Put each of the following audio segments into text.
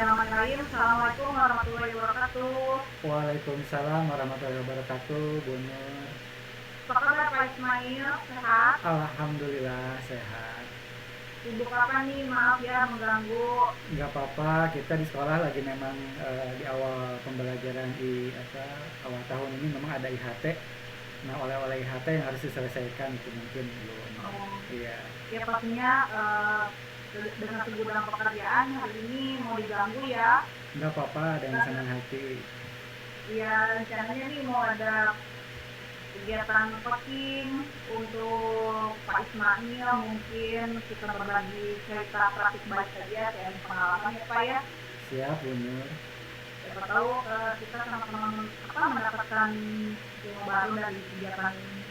Bismillahirrahmanirrahim. Assalamualaikum warahmatullahi wabarakatuh. Waalaikumsalam warahmatullahi wabarakatuh, Bu Nur. Apa kabar Pak Ismail? Sehat? Alhamdulillah sehat. Sibuk apa nih? Maaf ya mengganggu. Nggak apa-apa, kita di sekolah lagi memang di awal pembelajaran di awal tahun ini memang ada IHT. Nah, oleh IHT yang harus diselesaikan itu mungkin belum. Oh, Iya, ya pastinya dengan segudang pekerjaan hari ini mau diganggu ya. nggak apa-apa dengan senang hati. Ya rencananya nih mau ada kegiatan coaching untuk Pak Ismail. Mungkin kita berbagi cerita praktik baik saja kayak pengalaman ya Pak ya. Siap, Bu Nur. Siapa tahu kita sama-sama mendapatkan ilmu baru dari kegiatan ini.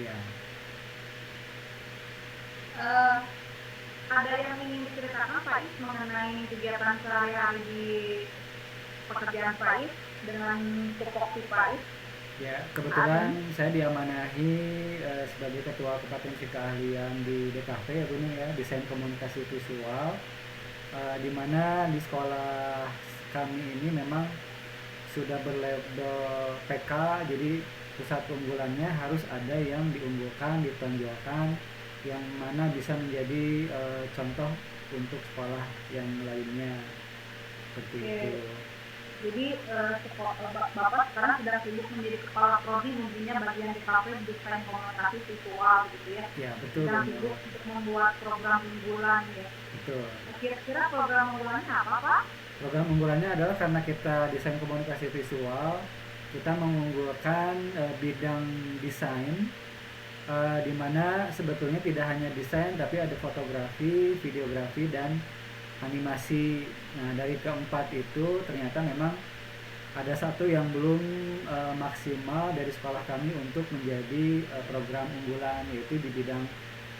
Iya. Eh, ada yang ingin diceritakan Pak Is mengenai kegiatan sehari-hari di pekerjaan Pak Is dengan tupoksi Pak Is? Ya, kebetulan saya diamanahi sebagai ketua kompetensi keahlian di DKV ya Bu Nur ya, desain komunikasi visual. Di mana di sekolah kami ini memang sudah berlabel PK, jadi pusat unggulannya harus ada yang diunggulkan, ditonjolkan, yang mana bisa menjadi contoh untuk sekolah yang lainnya seperti Oke, itu. jadi Bapak sekarang sudah sibuk menjadi kepala prodi, mungkinnya bagian DKV desain komunikasi visual gitu ya. Ya betul Sedang benar, sibuk untuk membuat program unggulan ya. betul. Kira-kira program unggulannya apa Pak? Program unggulannya adalah karena kita desain komunikasi visual, kita mengunggulkan bidang desain, di mana sebetulnya tidak hanya desain tapi ada fotografi, videografi dan animasi. Nah, dari keempat itu ternyata memang ada satu yang belum maksimal dari sekolah kami untuk menjadi program unggulan, yaitu di bidang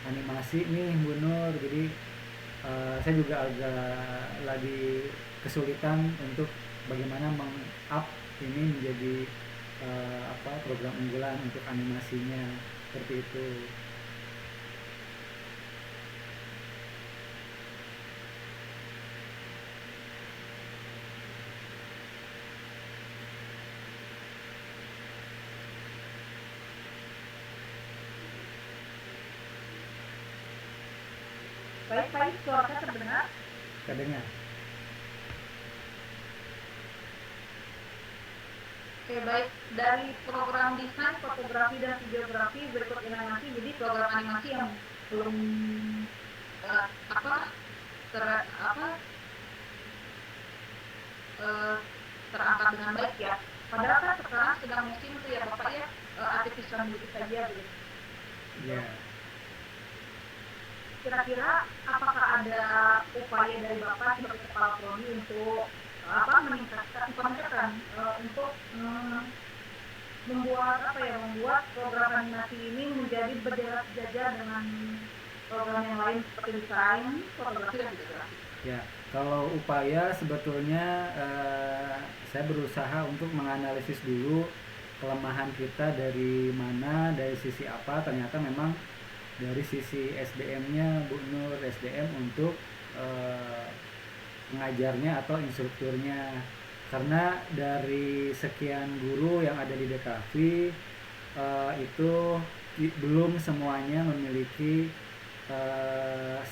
animasi nih Bu Nur. Jadi saya juga agak lagi kesulitan untuk bagaimana meng-up ini menjadi program unggulan untuk animasinya seperti itu. Baik Pak Is, suara terdengar? Kadangnya Oke, baik. Dari program desain, fotografi, dan videografi, berikut animasi. Jadi program animasi yang belum eh, apa ter, apa eh, terangkat dengan baik ya. Padahal kan sekarang sedang musim tuh ya Bapak ya, artificial intelligence saja gitu. ya. Kira-kira apakah ada upaya dari Bapak sebagai kepala prodi untuk meningkatkan untuk membuat program animasi ini menjadi berjalan sejajar dengan program yang lain seperti desain, fotografi dan videografi. Ya, kalau upaya sebetulnya saya berusaha untuk menganalisis dulu kelemahan kita dari mana, dari sisi apa. Ternyata memang dari sisi SDM-nya Bu Nur, SDM untuk eh, pengajarnya atau instrukturnya. Karena dari sekian guru yang ada di DKV itu belum semuanya memiliki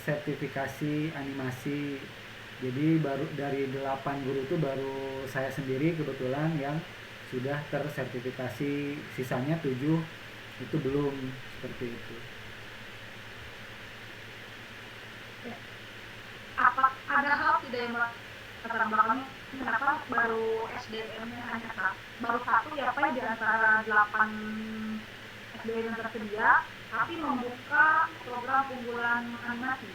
sertifikasi animasi. Jadi baru dari 8 guru itu baru saya sendiri kebetulan yang sudah tersertifikasi, sisanya 7 itu belum seperti itu. Ya. Apa ada hal tidak yang latar belakangnya kenapa baru SDM-nya hanya baru satu ya Pak di antara 8 SDM yang tersedia, tapi membuka program unggulan animasi.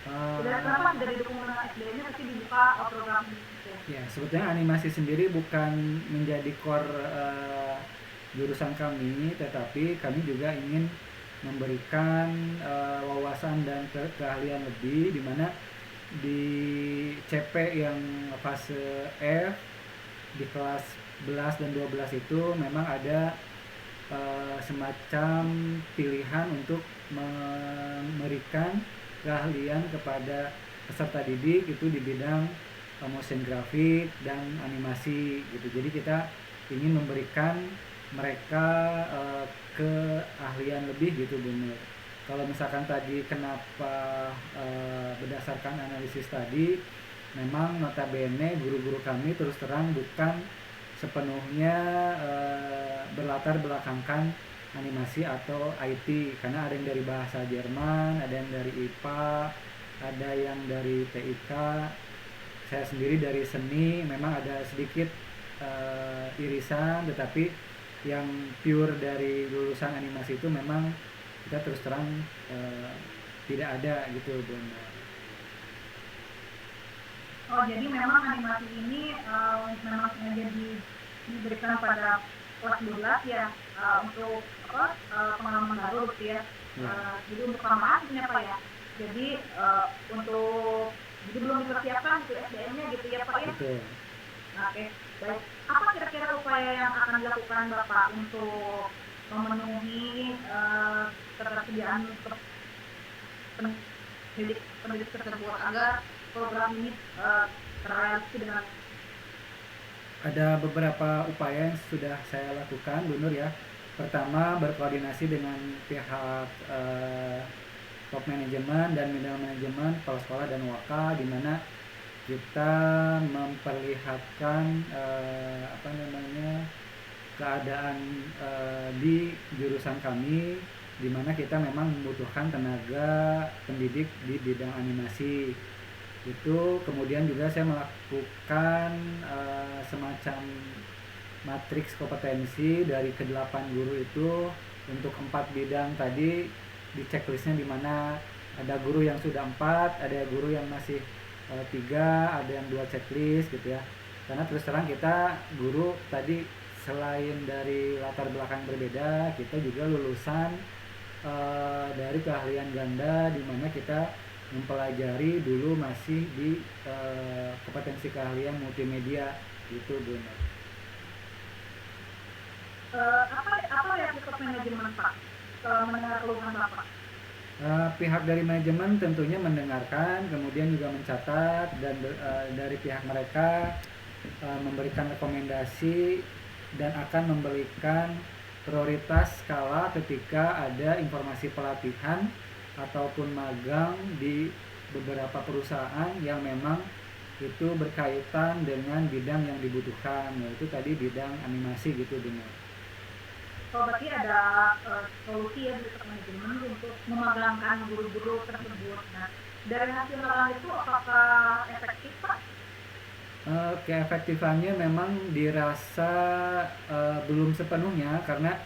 Tidak kenapa dari dukungan SDM-nya tapi dibuka program itu. Ya, sebetulnya animasi sendiri bukan menjadi core jurusan kami, tetapi kami juga ingin memberikan wawasan dan keahlian lebih, di mana di CP yang fase F di kelas 11 dan 12 itu memang ada semacam pilihan untuk memberikan keahlian kepada peserta didik itu di bidang motion grafik dan animasi gitu. Jadi kita ingin memberikan mereka keahlian lebih gitu bener. Kalau misalkan tadi kenapa berdasarkan analisis tadi, memang notabene guru-guru kami terus terang bukan sepenuhnya berlatar belakangkan animasi atau IT, karena ada yang dari bahasa Jerman, ada yang dari IPA, ada yang dari TIK. Saya sendiri dari seni, memang ada sedikit irisan, tetapi yang pure dari lulusan animasi itu memang kita terus terang tidak ada gitu Bun. Oh, jadi memang animasi ini memang sengaja diberikan pada kelas 12 ya, untuk pengalaman baru gitu ya. Ya. Jadi untuk tambahan punya Pak ya. Jadi untuk jadi belum dipersiapkan gitu SDM-nya gitu ya Pak ya. Betul. Nah, oke, baik. Apa kira-kira upaya yang akan dilakukan Bapak untuk memenuhi ketersediaan pendidik tersebut agar program ini terrealisasi dengan Ada beberapa upaya yang sudah saya lakukan, Bu Nur ya. Pertama, berkoordinasi dengan pihak top manajemen dan middle manajemen, kepala sekolah dan waka, di mana kita memperlihatkan keadaan di jurusan kami, di mana kita memang membutuhkan tenaga pendidik di bidang animasi. Itu kemudian juga saya melakukan semacam matriks kompetensi dari ke-8 guru itu untuk 4 bidang tadi, di checklistnya di mana ada guru yang sudah 4, ada guru yang masih 3, ada yang 2 checklist gitu ya. Karena terus terang kita guru tadi selain dari latar belakang berbeda, kita juga lulusan dari keahlian ganda, di mana kita mempelajari dulu masih di kompetensi keahlian multimedia gitu Bu. apa ya top manajemen Pak mendengar keluhan Bapak? Pihak dari manajemen tentunya mendengarkan, kemudian juga mencatat, dan dari pihak mereka memberikan rekomendasi dan akan memberikan prioritas skala ketika ada informasi pelatihan ataupun magang di beberapa perusahaan yang memang itu berkaitan dengan bidang yang dibutuhkan, yaitu tadi bidang animasi gitu benar. So, berarti ada solusi ya dari manajemen untuk memagangkan guru-guru tersebut. Nah, dari hasil magang itu apakah efektif Pak? Keefektifannya memang dirasa belum sepenuhnya, karena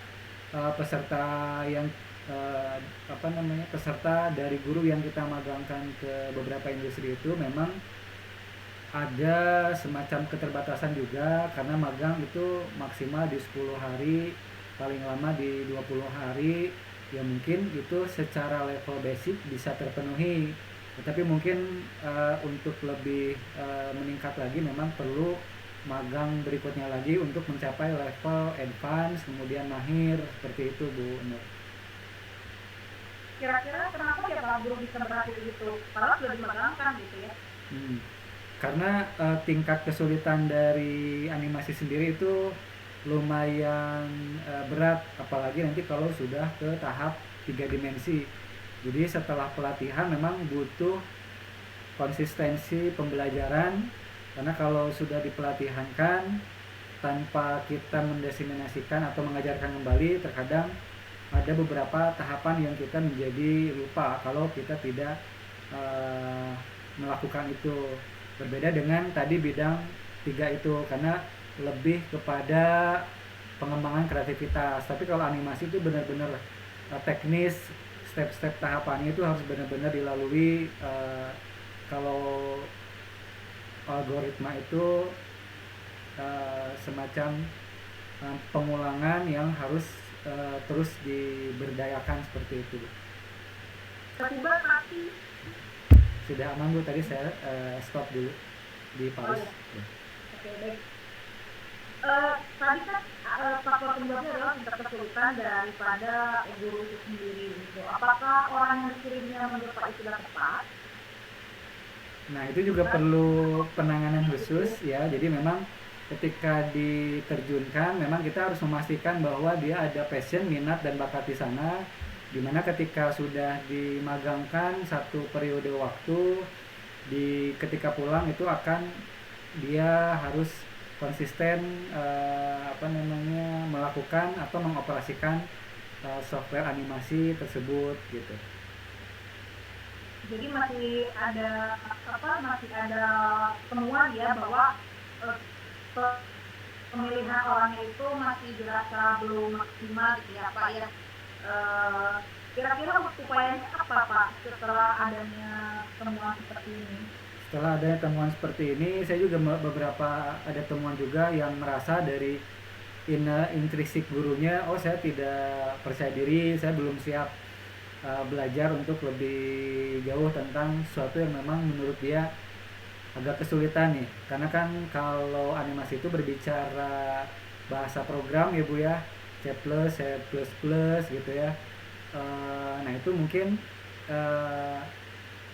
peserta yang peserta dari guru yang kita magangkan ke beberapa industri itu memang ada semacam keterbatasan juga, karena magang itu maksimal di 10 hari, paling lama di 20 hari. Ya mungkin itu secara level basic bisa terpenuhi, tetapi mungkin untuk lebih meningkat lagi memang perlu magang berikutnya lagi untuk mencapai level advance, kemudian mahir, seperti itu Bu Nur. Kira-kira kenapa ya Pak guru bisa berhasil gitu? Kalau sudah dimagangkan gitu ya? Karena tingkat kesulitan dari animasi sendiri itu lumayan berat, apalagi nanti kalau sudah ke tahap 3 dimensi. Jadi setelah pelatihan memang butuh konsistensi pembelajaran, karena kalau sudah dipelatihankan tanpa kita mendiseminasikan atau mengajarkan kembali, terkadang ada beberapa tahapan yang kita menjadi lupa kalau kita tidak melakukan itu. Berbeda dengan tadi bidang 3 itu, karena lebih kepada pengembangan kreativitas. Tapi kalau animasi itu benar-benar teknis, step-step tahapannya itu harus benar-benar dilalui. Kalau algoritma itu semacam pengulangan yang harus terus diberdayakan, seperti itu. Tiba-tiba mati. Sudah aman Bu, tadi saya stop dulu di pause. Oke, baik. Tadi kan faktor penyebabnya adalah tingkat kesulitan daripada guru itu sendiri gitu. Apakah orang yang dikirimnya menurut Pak itu sudah tepat? Nah, itu juga Berarti perlu penanganan gitu. khusus ya. Jadi memang ketika diterjunkan, memang kita harus memastikan bahwa dia ada passion, minat dan bakat di sana. Dimana ketika sudah dimagangkan satu periode waktu, di ketika pulang itu akan dia harus konsisten apa namanya melakukan atau mengoperasikan software animasi tersebut gitu. Jadi masih ada apa? Masih ada temuan ya bahwa eh, pemilihan orangnya itu masih dirasa belum maksimal gitu ya Pak ya. Eh, Kira-kira upayanya apa Pak setelah adanya temuan seperti ini? Setelah adanya temuan seperti ini, saya juga beberapa ada temuan juga yang merasa dari intrinsik gurunya, oh saya tidak percaya diri, saya belum siap belajar untuk lebih jauh tentang sesuatu yang memang menurut dia agak kesulitan nih. Karena kan kalau animasi itu berbicara bahasa program ya Bu ya, C++, C++ gitu ya. Nah itu mungkin eh,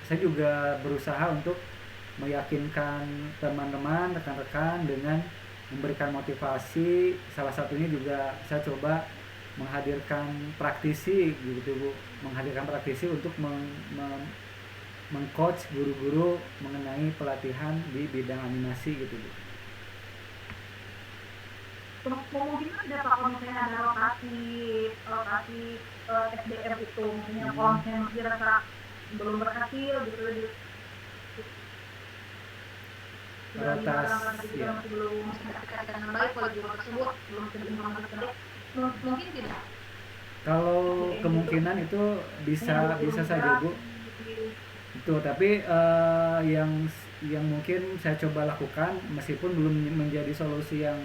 saya juga berusaha untuk meyakinkan teman-teman, rekan-rekan dengan memberikan motivasi. Salah satunya juga saya coba menghadirkan praktisi gitu Bu, menghadirkan praktisi untuk mengcoach guru-guru mengenai pelatihan di bidang animasi gitu Bu. Kemungkinan ada Pak kalau misalnya ada rotasi rotasi SDM itu misalnya kalau Hmm, misalnya masih dirasa belum berhasil gitu sudah rotas dimagangkan tapi juga ya. masih belum mengaplikasikan dengan baik oleh guru tersebut belum bisa diimplementasikan baik mungkin tidak Kalau SDM gitu kemungkinan itu hanya bisa guru-guru bisa saja berat Bu. Itu tapi yang mungkin saya coba lakukan meskipun belum menjadi solusi yang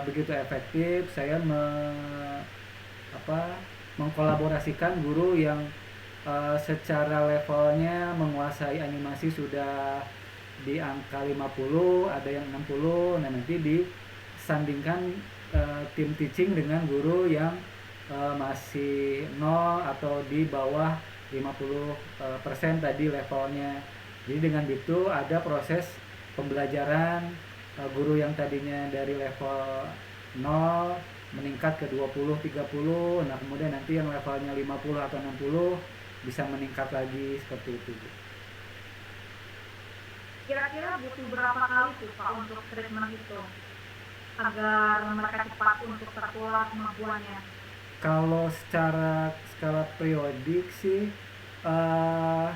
begitu efektif, saya apa, mengkolaborasikan guru yang secara levelnya menguasai animasi sudah di angka 50, ada yang 60. Nah, nanti disandingkan tim teaching dengan guru yang masih nol atau di bawah 50% tadi levelnya. Jadi dengan itu ada proses pembelajaran guru yang tadinya dari level nol meningkat ke 20 30. Nah, kemudian nanti yang levelnya 50 atau 60 bisa meningkat lagi seperti itu. kira-kira butuh berapa kali tuh Pak untuk treatment itu agar mereka cepat untuk tertular kemampuannya Kalau secara skala periodik sih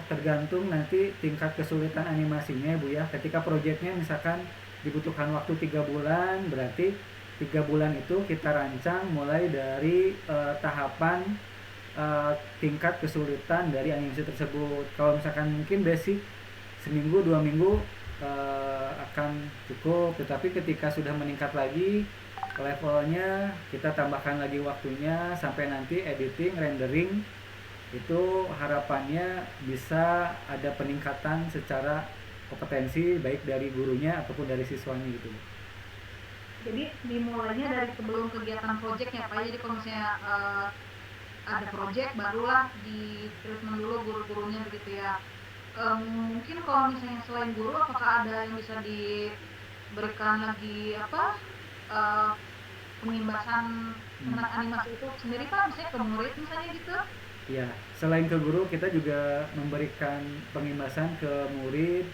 tergantung nanti tingkat kesulitan animasinya Bu ya. Ketika proyeknya misalkan dibutuhkan waktu 3 bulan, berarti 3 bulan itu kita rancang mulai dari tahapan tingkat kesulitan dari animasi tersebut. Kalau misalkan mungkin basic seminggu 2 minggu akan cukup, tetapi ketika sudah meningkat lagi levelnya kita tambahkan lagi waktunya sampai nanti editing rendering itu harapannya bisa ada peningkatan secara kompetensi baik dari gurunya ataupun dari siswanya gitu. jadi dimulainya dari sebelum kegiatan proyeknya Pak jadi kalau misalnya ada proyek barulah di treatment dulu guru-gurunya begitu ya. Mungkin kalau misalnya selain guru apakah ada yang bisa diberikan lagi apa uh, pengimbasan Hmm. tentang animasi itu sendiri Pak misalnya ke murid misalnya gitu. Ya, selain ke guru kita juga memberikan pengimbasan ke murid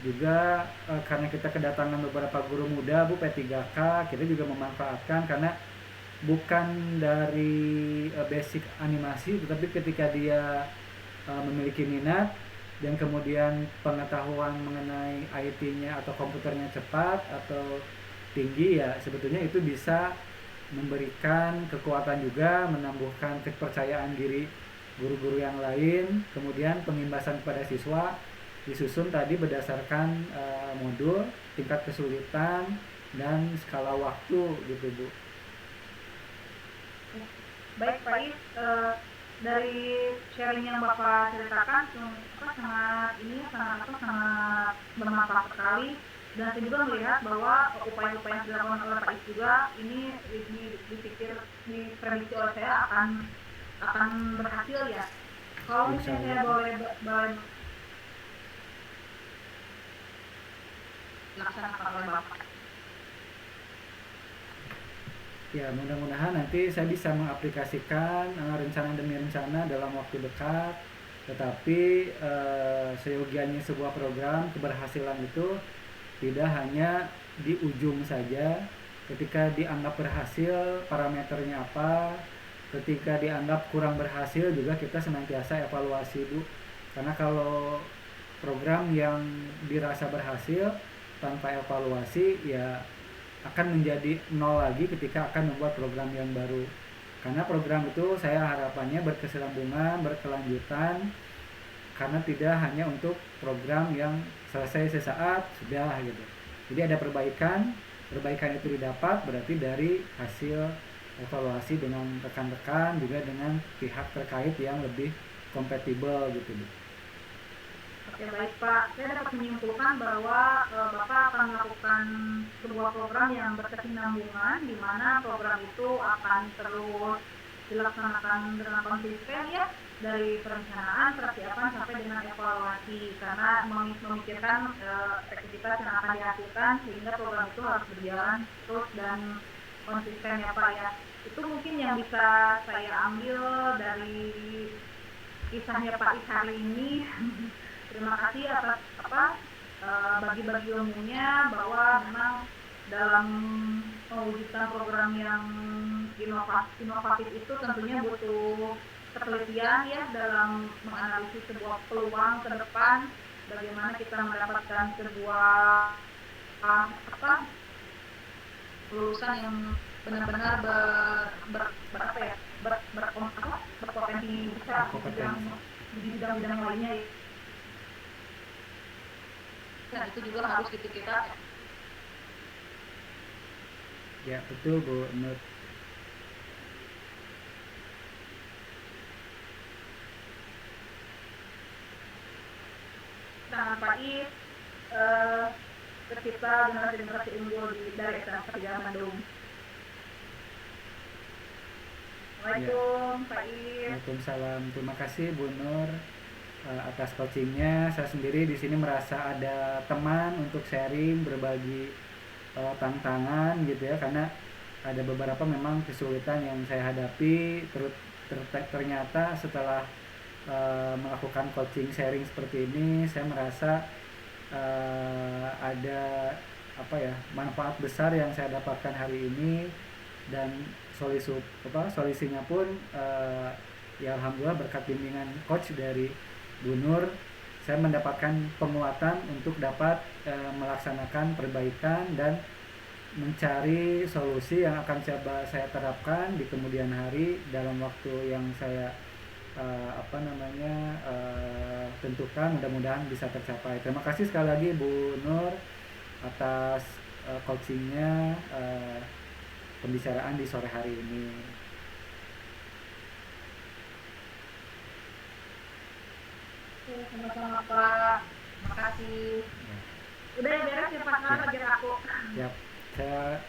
juga karena kita kedatangan beberapa guru muda Bu P3K, kita juga memanfaatkan karena bukan dari basic animasi tetapi ketika dia memiliki minat dan kemudian pengetahuan mengenai IT-nya atau komputernya cepat atau tinggi ya sebetulnya itu bisa memberikan kekuatan juga menambahkan kepercayaan diri guru-guru yang lain. Kemudian pengimbasan kepada siswa disusun tadi berdasarkan modul tingkat kesulitan dan skala waktu gitu Bu. Baik Pak Is, dari sharing yang Bapak ceritakan sangat ini sangat bermanfaat sekali dan saya juga melihat bahwa upaya-upaya yang dilakukan oleh Pak Is juga ini dipikir diprediksi oleh saya akan berhasil ya. Kalau Insya misalnya saya Allah. boleh dilaksanakan oleh Bapak. Ya, mudah-mudahan nanti saya bisa mengaplikasikan rencana demi rencana dalam waktu dekat. Tetapi seyogianya sebuah program keberhasilan itu tidak hanya di ujung saja. Ketika dianggap berhasil, parameternya apa? Ketika dianggap kurang berhasil juga kita senantiasa evaluasi, Bu. Karena kalau program yang dirasa berhasil tanpa evaluasi, ya akan menjadi nol lagi ketika akan membuat program yang baru. Karena program itu saya harapannya berkesinambungan, berkelanjutan, karena tidak hanya untuk program yang selesai sesaat sudah gitu. Jadi ada perbaikan, perbaikan itu didapat berarti dari hasil evaluasi dengan rekan-rekan, juga dengan pihak terkait yang lebih kompatibel gitu. Oke, baik Pak. Saya dapat menyimpulkan bahwa Bapak akan melakukan sebuah program yang berkesinambungan, di mana program itu akan terus dilaksanakan dengan konsisten ya, dari perencanaan, persiapan sampai dengan evaluasi, karena memikirkan efektivitas yang akan dihasilkan, sehingga program itu harus berjalan terus dan konsisten ya Pak ya. Itu mungkin yang bisa saya ambil dari kisahnya Pak Is hari ini. Terima kasih atas bagi-bagi ilmunya, bahwa memang dalam mewujudkan program yang inovatif itu tentunya butuh ketelitian ya, dalam menganalisis sebuah peluang ke depan, bagaimana kita mendapatkan sebuah lulusan yang benar-benar berpotensi besar di bidang-bidang lainnya. Nah, itu juga harus kita. Ya, betul Bu Nur. Sangat Pak Is, tercipta generasi-generasi unggul dari SMK 3 Bandung. Assalamualaikum ya. Pak Is. Waalaikumsalam. Terima kasih Bu Nur atas coachingnya. Saya sendiri di sini merasa ada teman untuk sharing, berbagi tantangan gitu ya, karena ada beberapa memang kesulitan yang saya hadapi. Ternyata setelah melakukan coaching sharing seperti ini, saya merasa ada manfaat besar yang saya dapatkan hari ini, dan solusinya pun ya alhamdulillah berkat bimbingan coach dari Bu Nur, saya mendapatkan penguatan untuk dapat melaksanakan perbaikan dan mencari solusi yang akan saya terapkan di kemudian hari dalam waktu yang saya tentukan. Mudah-mudahan bisa tercapai. Terima kasih sekali lagi Bu Nur atas coachingnya, pembicaraan di sore hari ini. Sama-sama Pak, terima kasih. Udah beres ya Pak, lagi aku. Siap. Saya